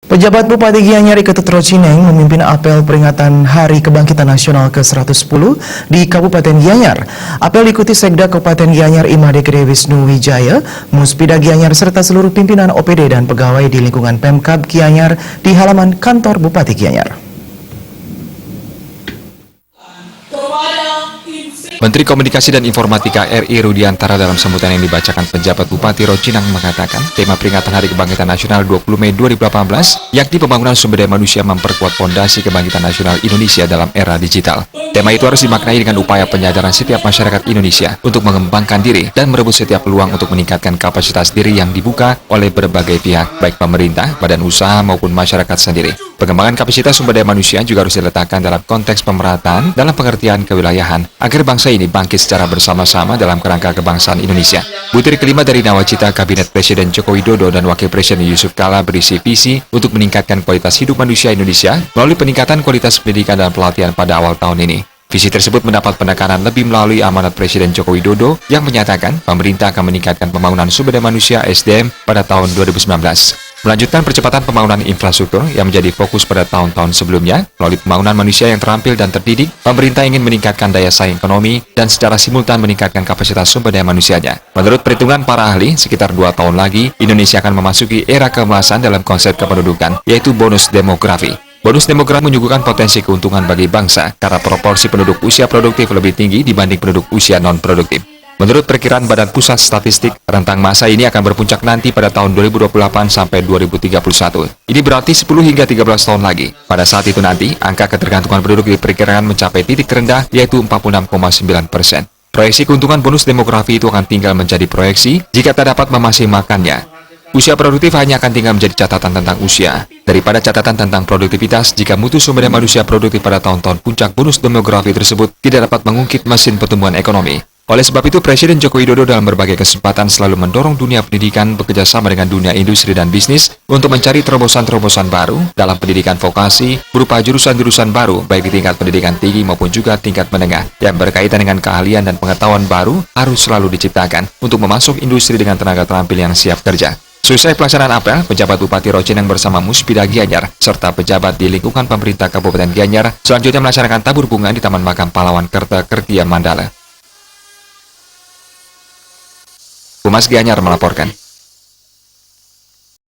Pejabat Bupati Gianyar Ketut Rocineng memimpin apel peringatan Hari Kebangkitan Nasional ke-110 di Kabupaten Gianyar. Apel diikuti Sekda Kabupaten Gianyar Imade Gede Wisnu Wijaya, Muspida Gianyar serta seluruh pimpinan OPD dan pegawai di lingkungan Pemkab Gianyar di halaman kantor Bupati Gianyar. Menteri Komunikasi dan Informatika RI Rudiantara dalam sambutan yang dibacakan pejabat Bupati Rocineng mengatakan tema peringatan Hari Kebangkitan Nasional 20 Mei 2018 yakni pembangunan sumber daya manusia memperkuat fondasi kebangkitan nasional Indonesia dalam era digital. Tema itu harus dimaknai dengan upaya penyadaran setiap masyarakat Indonesia untuk mengembangkan diri dan merebut setiap peluang untuk meningkatkan kapasitas diri yang dibuka oleh berbagai pihak, baik pemerintah, badan usaha maupun masyarakat sendiri. Pengembangan kapasitas sumber daya manusia juga harus diletakkan dalam konteks pemerataan dalam pengertian kewilayahan agar bangsa ini bangkit secara bersama-sama dalam kerangka kebangsaan Indonesia. Butir kelima dari Nawacita Kabinet Presiden Joko Widodo dan Wakil Presiden Yusuf Kala berisi visi untuk meningkatkan kualitas hidup manusia Indonesia melalui peningkatan kualitas pendidikan dan pelatihan pada awal tahun ini. Visi tersebut mendapat penekanan lebih melalui amanat Presiden Joko Widodo yang menyatakan pemerintah akan meningkatkan pembangunan sumber daya manusia SDM pada tahun 2019. Melanjutkan percepatan pembangunan infrastruktur yang menjadi fokus pada tahun-tahun sebelumnya, melalui pembangunan manusia yang terampil dan terdidik, pemerintah ingin meningkatkan daya saing ekonomi dan secara simultan meningkatkan kapasitas sumber daya manusianya. Menurut perhitungan para ahli, sekitar 2 tahun lagi, Indonesia akan memasuki era keemasan dalam konsep kependudukan, yaitu bonus demografi. Bonus demografi menyuguhkan potensi keuntungan bagi bangsa karena proporsi penduduk usia produktif lebih tinggi dibanding penduduk usia non-produktif. Menurut perkiraan Badan Pusat Statistik, rentang masa ini akan berpuncak nanti pada tahun 2028 sampai 2031. Ini berarti 10 hingga 13 tahun lagi. Pada saat itu nanti, angka ketergantungan penduduk diperkirakan mencapai titik terendah yaitu 46,9%. Proyeksi keuntungan bonus demografi itu akan tinggal menjadi proyeksi jika tak dapat memaksimalkannya. Usia produktif hanya akan tinggal menjadi catatan tentang usia daripada catatan tentang produktivitas jika mutu sumber daya manusia produktif pada tahun-tahun puncak bonus demografi tersebut tidak dapat mengungkit mesin pertumbuhan ekonomi. Oleh sebab itu, Presiden Joko Widodo dalam berbagai kesempatan selalu mendorong dunia pendidikan bekerjasama dengan dunia industri dan bisnis untuk mencari terobosan-terobosan baru dalam pendidikan vokasi berupa jurusan-jurusan baru baik di tingkat pendidikan tinggi maupun juga tingkat menengah yang berkaitan dengan keahlian dan pengetahuan baru harus selalu diciptakan untuk memasuk industri dengan tenaga terampil yang siap kerja. Selesai pelaksanaan apel, pejabat Bupati Rocineng bersama Muspida Gianyar serta pejabat di lingkungan pemerintah Kabupaten Gianyar selanjutnya melaksanakan tabur bunga di Taman Makam Pahlawan Kerta-Kertia Mandala. Humas Gianyar melaporkan.